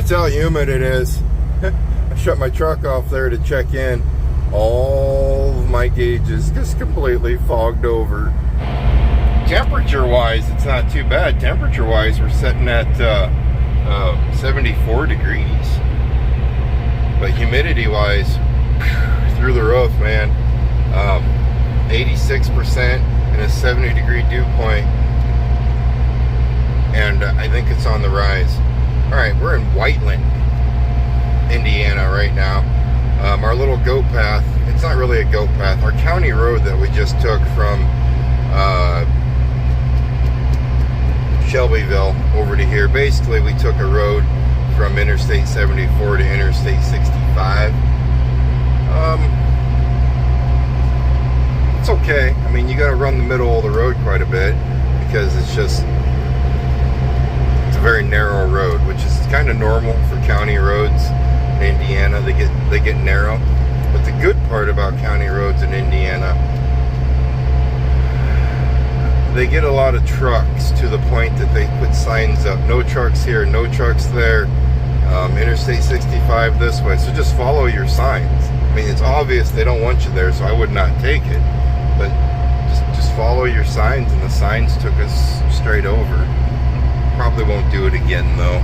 That's how humid it is. I shut my truck off there to check in. All of my gauges just completely fogged over. Temperature-wise, it's not too bad. Temperature-wise, we're sitting at 74 degrees. But humidity-wise, through the roof, man. 86% and a 70-degree dew point. And I think it's on the rise. Alright, we're in Whiteland, Indiana right now. Our little goat path, it's not really a goat path. Our county road that we just took from Shelbyville over to here. Basically, we took a road from Interstate 74 to Interstate 65. It's okay. I mean, you got to run the middle of the road quite a bit because it's a very narrow road, which is kind of normal for county roads in Indiana. They get narrow. But the good part about county roads in Indiana, they get a lot of trucks to the point that they put signs up. No trucks here, no trucks there. Interstate 65 this way. So just follow your signs. I mean, it's obvious they don't want you there, so I would not take it. But just follow your signs, and the signs took us straight over. Probably won't do it again, though.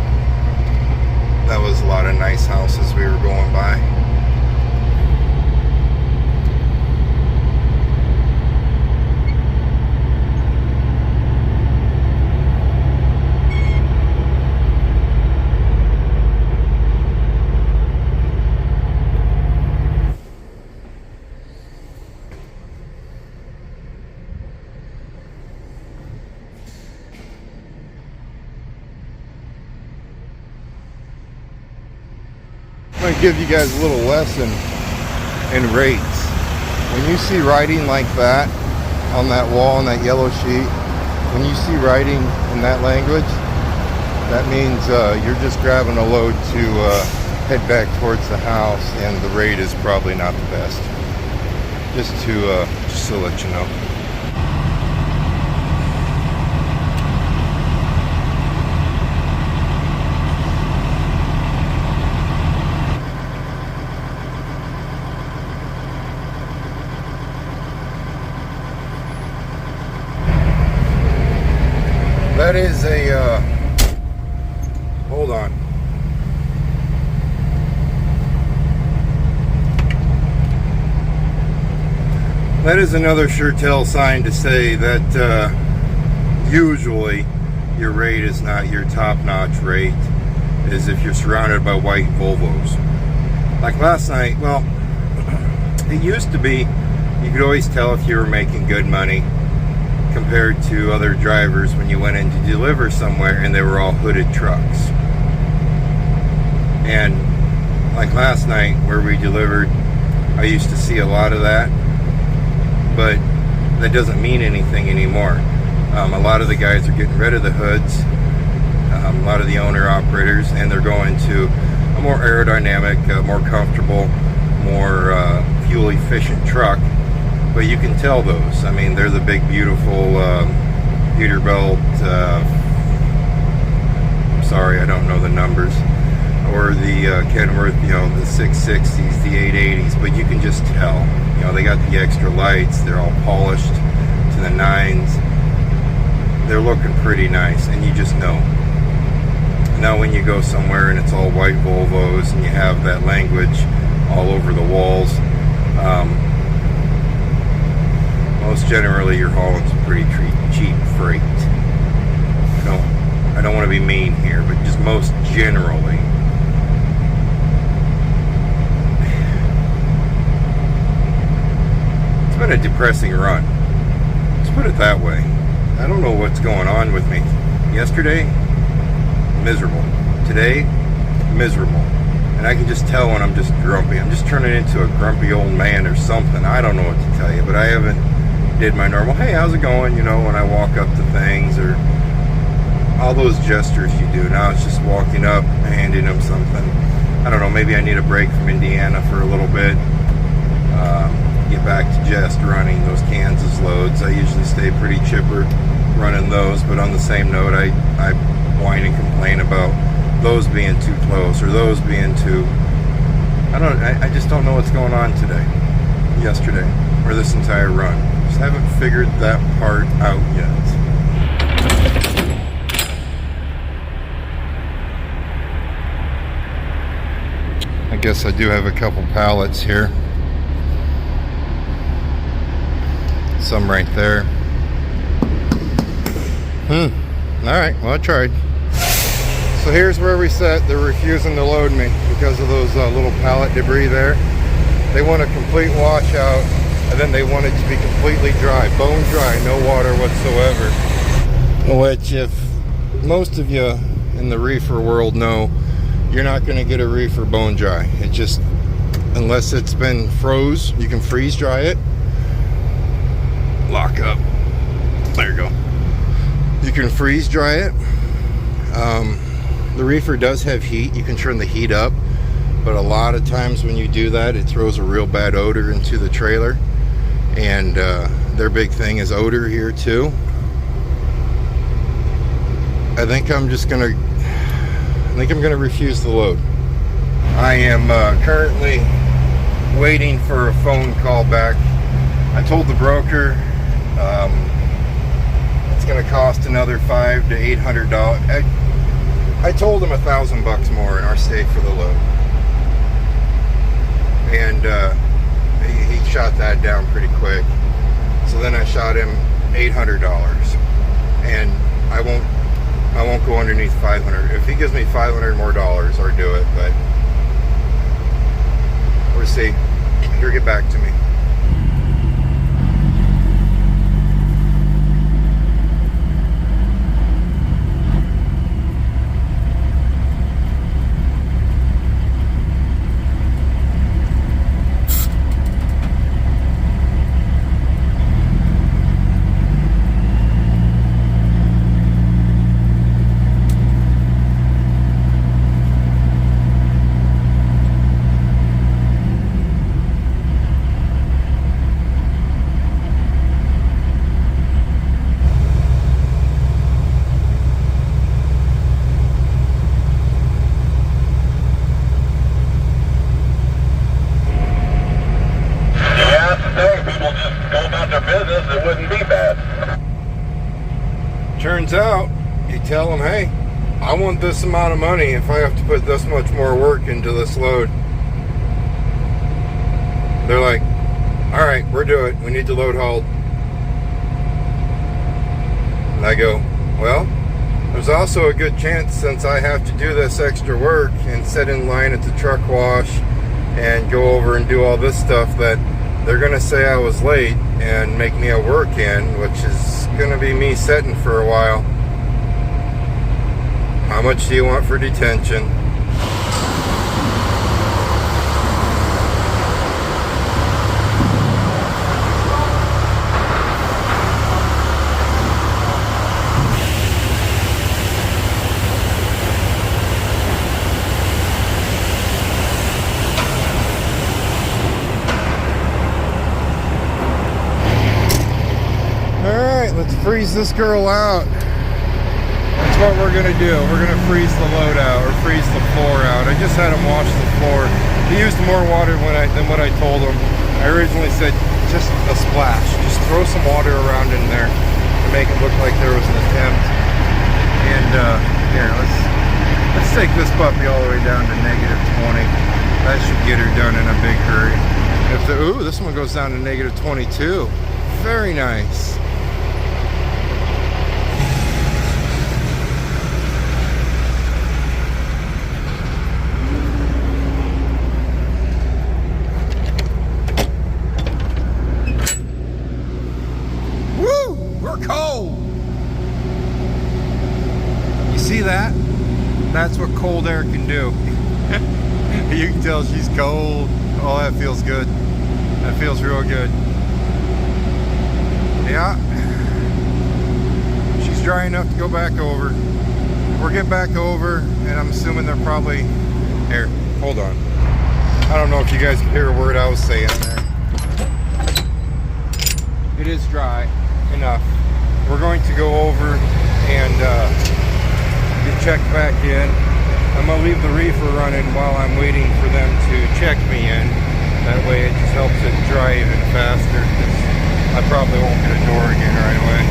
That was a lot of nice houses we were going by. I'm going to give you guys a little lesson in rates. When you see writing like that on that wall, on that yellow sheet, when you see writing in that language, that means you're just grabbing a load to head back towards the house, and the rate is probably not the best. Just to let you know. That is a, hold on. That is another sure tell sign to say that usually your rate is not your top-notch rate, is if you're surrounded by white Volvos. Like last night, well, it used to be, you could always tell if you were making good money compared to other drivers when you went in to deliver somewhere and they were all hooded trucks. And like last night where we delivered, I used to see a lot of that, but that doesn't mean anything anymore. A lot of the guys are getting rid of the hoods, a lot of the owner-operators, and they're going to a more aerodynamic, more comfortable, more fuel-efficient truck. But you can tell those. I mean, they're the big, beautiful Peterbilt, I'm sorry, I don't know the numbers, or the Kenworth, you know, the 660s, the 880s, but you can just tell. You know, they got the extra lights, they're all polished to the nines. They're looking pretty nice, and you just know. Now when you go somewhere and it's all white Volvos and you have that language all over the walls, most generally you're hauling some pretty cheap freight. I don't want to be mean here, but just most generally. It's been a depressing run. Let's put it that way. I don't know what's going on with me. Yesterday, miserable. Today, miserable. And I can just tell when I'm just grumpy. I'm just turning into a grumpy old man or something. I don't know what to tell you, but I haven't did my normal, hey, how's it going? You know, when I walk up to things, or all those gestures you do. Now it's just walking up, handing them something. I don't know, maybe I need a break from Indiana for a little bit. Get back to just running those Kansas loads. I usually stay pretty chipper running those, but on the same note, I whine and complain about those being too close or those being too, I just don't know what's going on today, yesterday, or this entire run. Just haven't figured that part out yet. I guess I do have a couple pallets here. Some right there. Alright, well I tried. So here's where we set. They're refusing to load me because of those little pallet debris there. They want a complete washout, and then they want it to be completely dry, bone dry, no water whatsoever. Which, if most of you in the reefer world know, you're not going to get a reefer bone dry. It just, unless it's been froze, you can freeze dry it. Lock up. There you go. You can freeze dry it. The reefer does have heat. You can turn the heat up, but a lot of times when you do that, it throws a real bad odor into the trailer. And their big thing is odor here too. I think I'm gonna refuse the load. I am currently waiting for a phone call back. I told the broker it's gonna cost another $500 to $800. I told him $1,000 more in our state for the load, and he shot that down pretty quick. So then I shot him $800, and I won't go underneath $500. If he gives me $500 more dollars, I'll do it. But we'll see. He'll get back to me. Turns out, you tell them, hey, I want this amount of money if I have to put this much more work into this load. They're like, all right, we're doing it. We need the load hauled. And I go, well, there's also a good chance, since I have to do this extra work and sit in line at the truck wash and go over and do all this stuff, that they're going to say I was late and make me a work-in, which is going to be me sitting for a while. How much do you want for detention? Let's freeze this girl out. That's what we're gonna do. We're gonna freeze the load out, or freeze the floor out. I just had him wash the floor. He used more water than what I told him. I originally said just a splash. Just throw some water around in there to make it look like there was an attempt. And here, let's take this puppy all the way down to -20. That should get her done in a big hurry. Ooh, this one goes down to -22. Very nice. Cold. You see that? That's what cold air can do. You can tell she's cold. Oh, that feels good. That feels real good. Yeah. She's dry enough to go back over. We'll get back over, and I'm assuming they're probably... Here, hold on. I don't know if you guys can hear a word I was saying there. It is dry enough. We're going to go over and get checked back in. I'm gonna leave the reefer running while I'm waiting for them to check me in. That way it just helps it dry even faster, because I probably won't get a door again right away.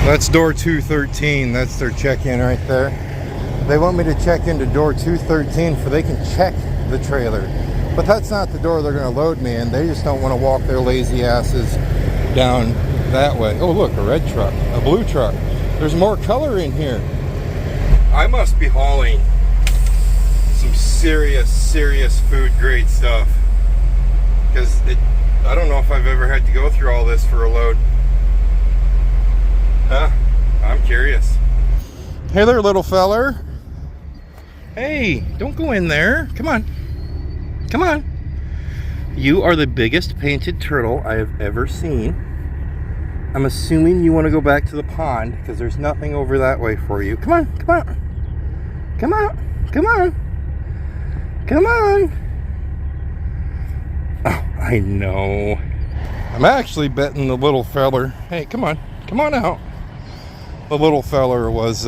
That's door 213. That's their check-in right there. They want me to check into door 213 so they can check the trailer. But that's not the door they're going to load me in. They just don't want to walk their lazy asses down that way. Oh, look, a red truck, a blue truck. There's more color in here. I must be hauling some serious food grade stuff, because I don't know if I've ever had to go through all this for a load. Huh? I'm curious. Hey there, little feller. Hey, don't go in there. Come on. Come on. You are the biggest painted turtle I have ever seen. I'm assuming you want to go back to the pond, because there's nothing over that way for you. Come on, come on. Come on, come on. Come on. Oh, I know. I'm actually betting the little feller. Hey, come on. Come on out. The little feller was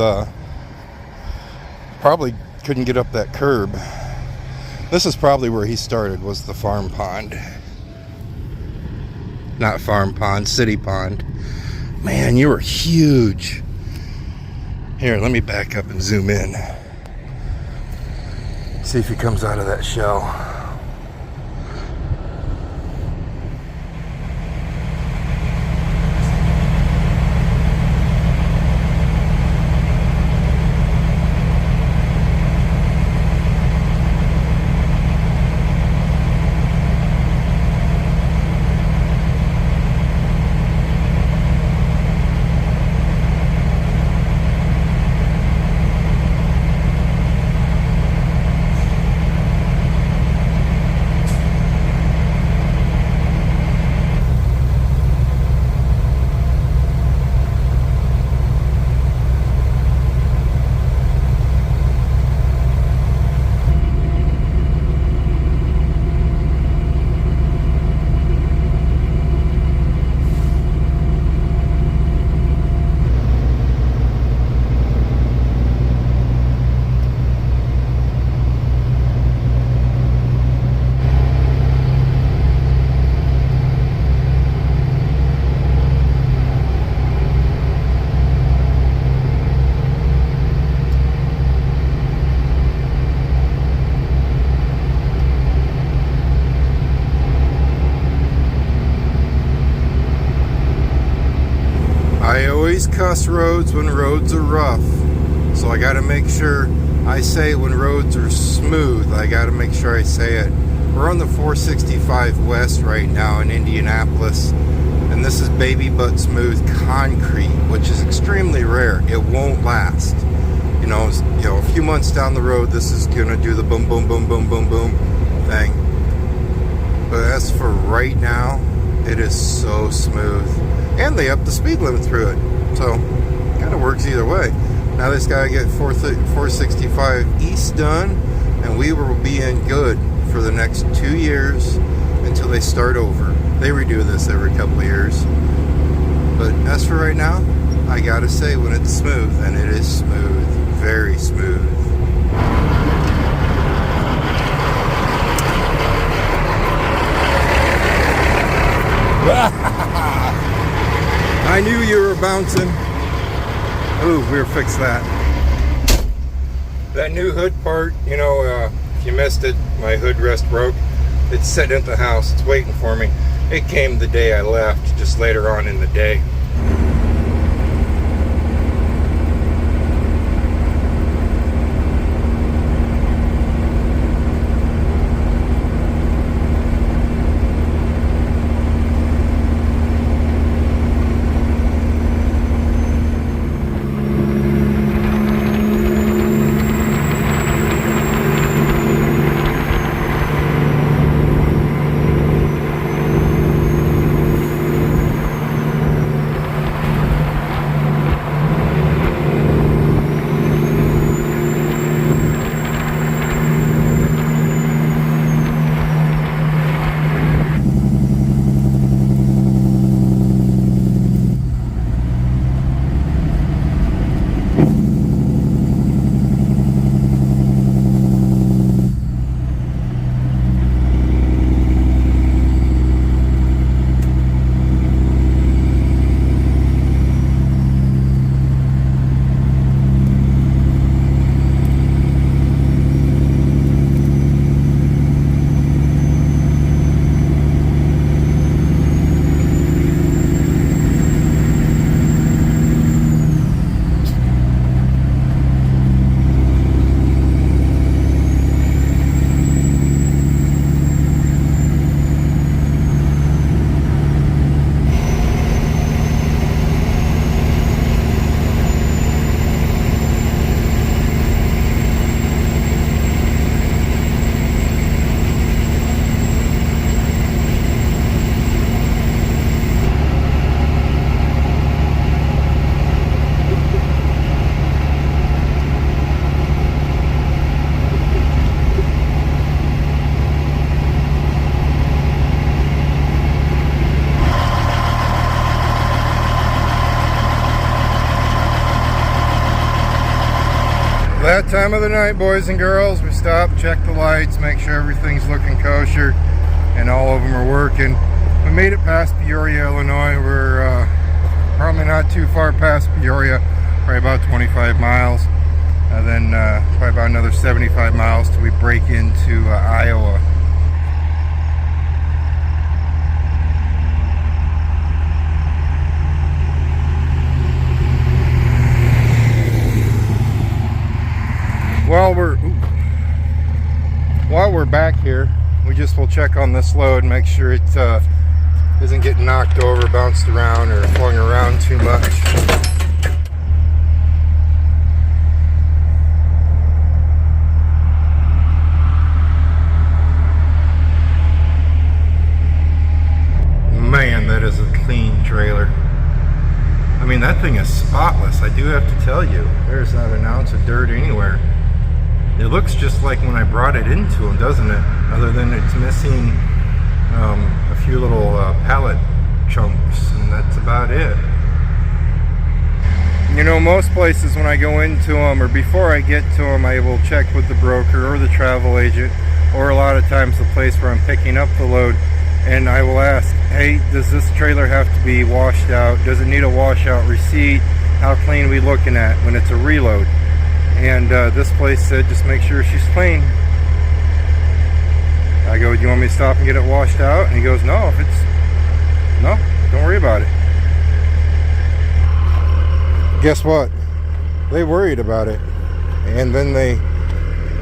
probably couldn't get up that curb. This is probably where he started, was the farm pond. Not farm pond, city pond. Man, you were huge. Here, let me back up and zoom in. See if he comes out of that shell. Cuss roads when roads are rough, so I got to make sure I say when roads are smooth. I got to make sure I say it. We're on the 465 West right now in Indianapolis, and this is baby butt smooth concrete, which is extremely rare. It won't last. You know, a few months down the road, this is gonna do the boom, boom, boom, boom, boom, boom thing. But as for right now, it is so smooth, and they upped the speed limit through it. So, kind of works either way. Now this guy get 465 East done, and we will be in good for the next 2 years until they start over. They redo this every couple of years. But as for right now, I gotta say when it's smooth, and it is smooth, very smooth. I knew you were bouncing. Ooh, we'll fix that. That new hood part, if you missed it, my hood rest broke. It's sitting at the house. It's waiting for me. It came the day I left, just later on in the day. That time of the night, boys and girls, we stop, check the lights, make sure everything's looking kosher, and all of them are working. We made it past Peoria, Illinois. We're probably not too far past Peoria, probably about 25 miles, and then probably about another 75 miles till we break into Iowa. While we're back here, we just will check on this load, make sure it isn't getting knocked over, bounced around, or flung around too much. Man, that is a clean trailer. I mean, that thing is spotless, I do have to tell you. There's not an ounce of dirt anywhere. It looks just like when I brought it into them, doesn't it? Other than it's missing a few little pallet chunks, and that's about it. You know, most places when I go into them, or before I get to them, I will check with the broker or the travel agent, or a lot of times the place where I'm picking up the load, and I will ask, hey, does this trailer have to be washed out? Does it need a washout receipt? How clean are we looking at when it's a reload? And this place said, just make sure she's clean. I go, do you want me to stop and get it washed out? And he goes, no, don't worry about it. Guess what? They worried about it. And then they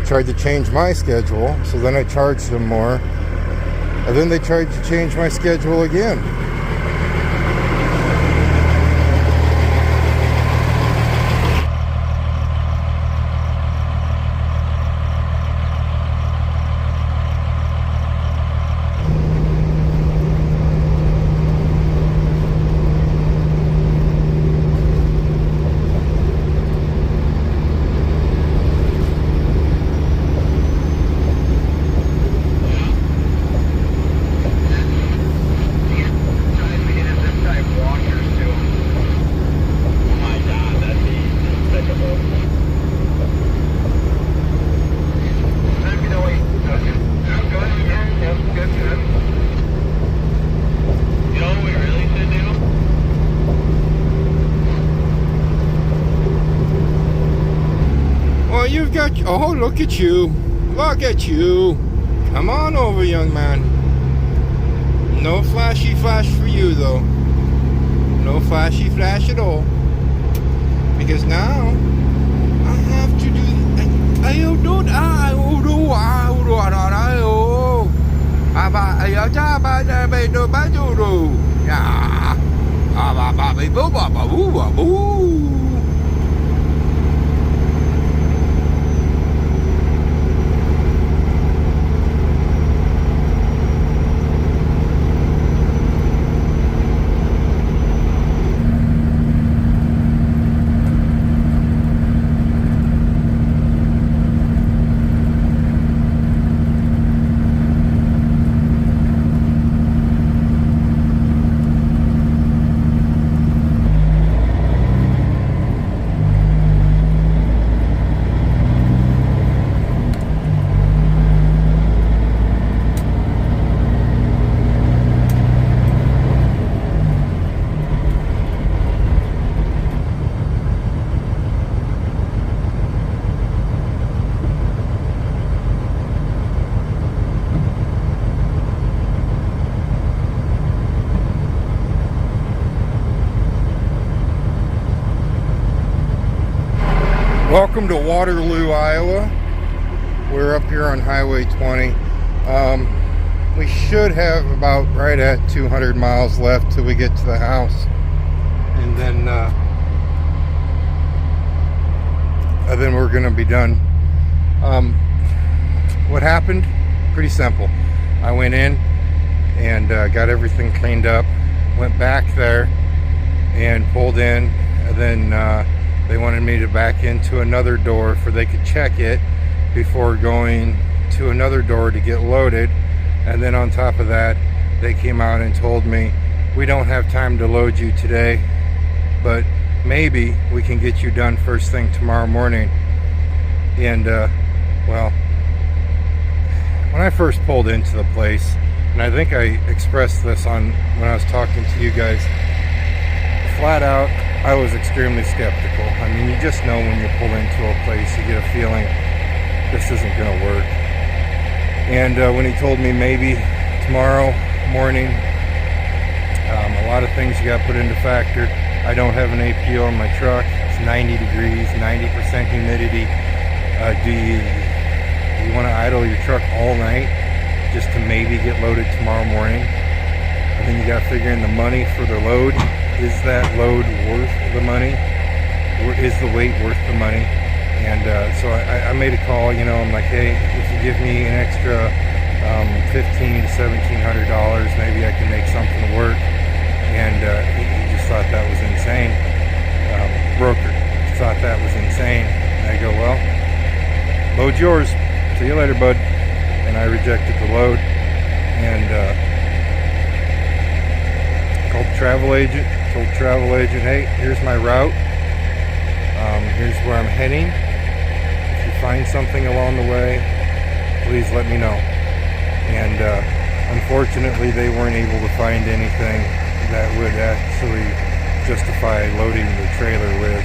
tried to change my schedule. So then I charged them more. And then they tried to change my schedule again. You've got, oh, look at you. Look at you. Come on over, young man. No flashy flash for you, though. No flashy flash at all. Because now, I have to do, I don't do, Welcome to Waterloo, Iowa. We're up here on Highway 20. We should have about right at 200 miles left till we get to the house. And then we're gonna be done. What happened? Pretty simple. I went in and got everything cleaned up, went back there and pulled in, and then they wanted me to back into another door for they could check it before going to another door to get loaded. And then on top of that, they came out and told me, we don't have time to load you today, but maybe we can get you done first thing tomorrow morning. And well, when I first pulled into the place, and I think I expressed this on when I was talking to you guys, flat out, I was extremely skeptical. I mean, you just know when you pull into a place, you get a feeling this isn't going to work. And when he told me maybe tomorrow morning, a lot of things you got put into factor. I don't have an APO on my truck. It's 90 degrees, 90% humidity. Do you want to idle your truck all night just to maybe get loaded tomorrow morning? And then you got to figure in the money for the load. Is that load worth the money? Or is the weight worth the money? And so I made a call. You know, I'm like, hey, if you give me an extra $1,500 to $1,700, maybe I can make something work. And he just thought that was insane. Broker thought that was insane. And I go, well, load's yours. See you later, bud. And I rejected the load. And called the travel agent. Told the travel agent, hey, here's my route. Here's where I'm heading. If you find something along the way, please let me know. And unfortunately, they weren't able to find anything that would actually justify loading the trailer with.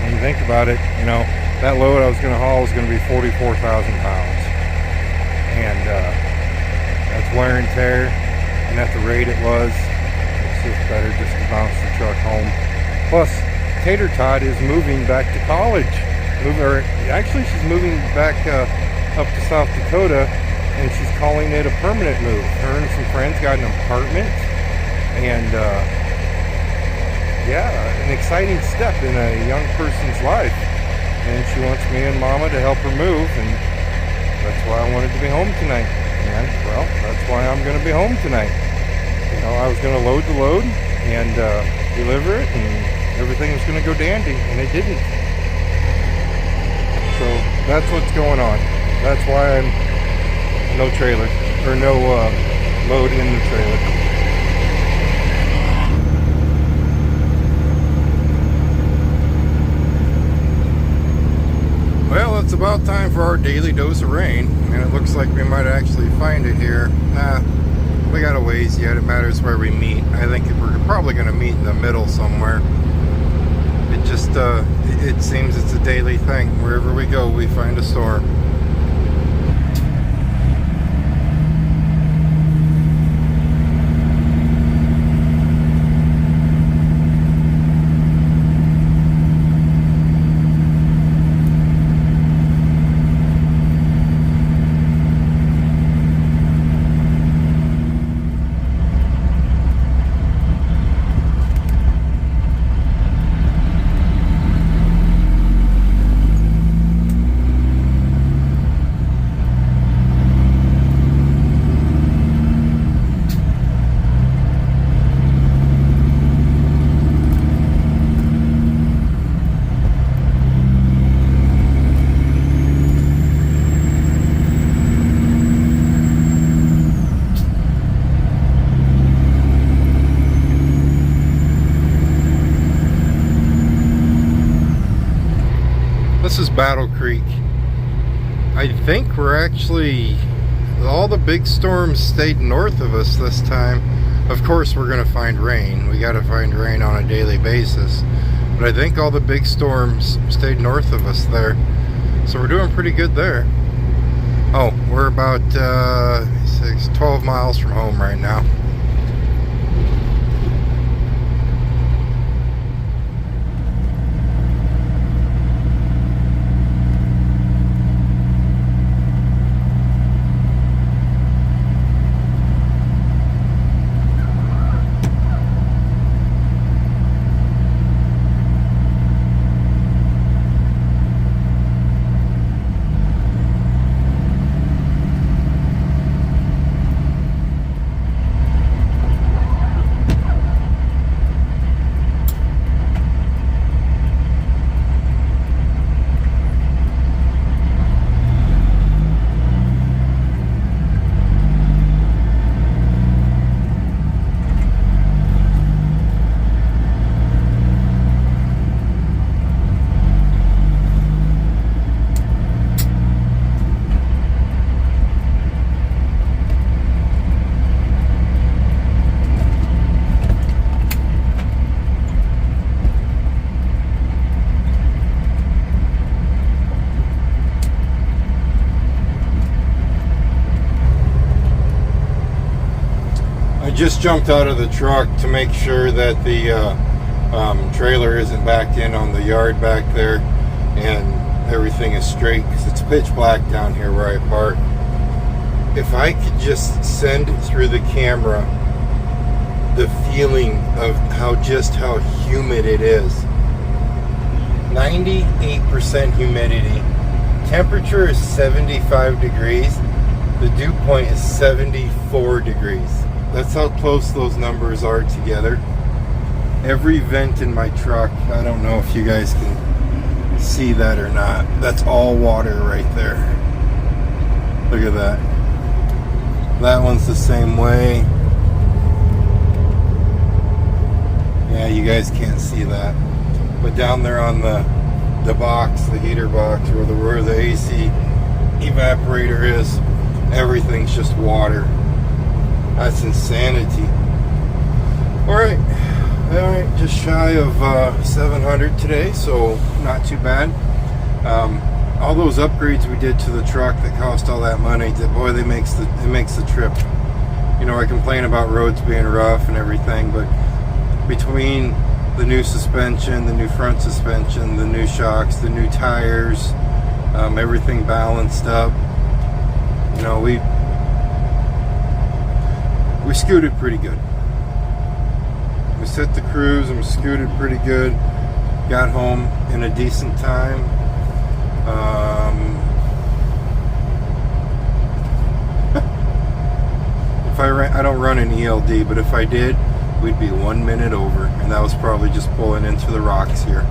When you think about it, you know, that load I was going to haul was going to be 44,000 pounds. And that's wear and tear. And at the rate it was, it's just better just to bounce the truck home. Plus, Tater Tot is moving back to college. Actually, she's moving back up to South Dakota, and she's calling it a permanent move. Her and some friends got an apartment, and yeah, an exciting step in a young person's life. And she wants me and Mama to help her move, and that's why I wanted to be home tonight. And well, that's why I'm going to be home tonight. You know, I was going to load the load and deliver it, and everything was going to go dandy, and it didn't. So that's what's going on. That's why I'm no trailer, or no load in the trailer. Well, it's about time for our daily dose of rain, and it looks like we might actually find it here. We got a ways yet. It matters where we meet. I think we're probably going to meet in the middle somewhere. It just, it seems it's a daily thing. Wherever we go, we find a storm. This is Battle Creek. I think we're actually, all the big storms stayed north of us this time. Of course we're going to find rain. We got to find rain on a daily basis. But I think all the big storms stayed north of us there. So we're doing pretty good there. Oh, we're about 12 miles from home right now. just jumped out of the truck to make sure that the trailer isn't backed in on the yard back there and everything is straight, because it's pitch black down here where I park. If I could just send through the camera the feeling of how humid it is. 98% humidity. Temperature is 75 degrees. The dew point is 74 degrees. That's how close those numbers are together. Every vent in my truck, I don't know if you guys can see that or not. That's all water right there. Look at that. That one's the same way. Yeah, you guys can't see that. But down there on the box, the heater box, where the AC evaporator is, everything's just water. That's insanity. Alright, just shy of 700 today, so not too bad. All those upgrades we did to the truck that cost all that money, boy, it makes the trip. You know, I complain about roads being rough and everything, but between the new suspension, the new front suspension, the new shocks, the new tires, everything balanced up, you know, we scooted pretty good. We set the cruise and we scooted pretty good. Got home in a decent time. I don't run an ELD, but if I did, we'd be 1 minute over, and that was probably just pulling into the rocks here.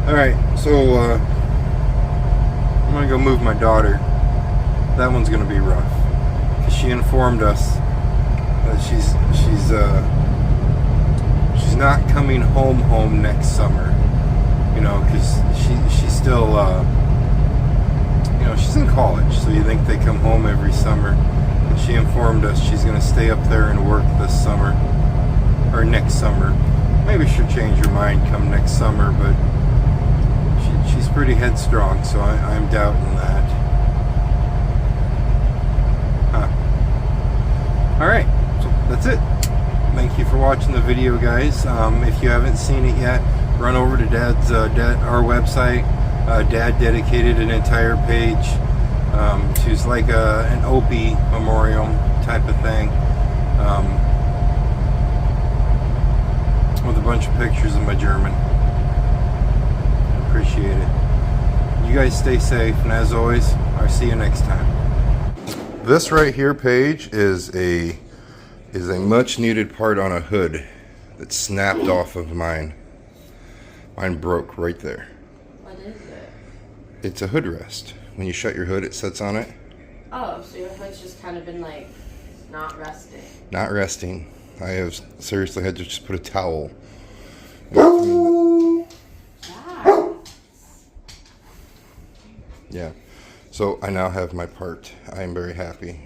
Alright, so I'm gonna go move my daughter. That one's gonna be rough, because she informed us that she's not coming home next summer. You know, because she's still you know, she's in college, so you think they come home every summer. And she informed us she's gonna stay up there and work this summer, or next summer. Maybe she'll change her mind come next summer, but she's pretty headstrong, so I'm doubting that. Alright, so that's it. Thank you for watching the video, guys. If you haven't seen it yet, run over to our website. Dad dedicated an entire page to like an Opie memorial type of thing, with a bunch of pictures of my German. Appreciate it. You guys stay safe, and as always, I'll see you next time. This right here page is a much needed part on a hood that snapped off of mine. Mine broke right there. What is it? It's a hood rest. When you shut your hood, it sits on it. Oh, so your hood's just kind of been like not resting. Not resting. I have seriously had to just put a towel. Yeah. So I now have my part. I am very happy.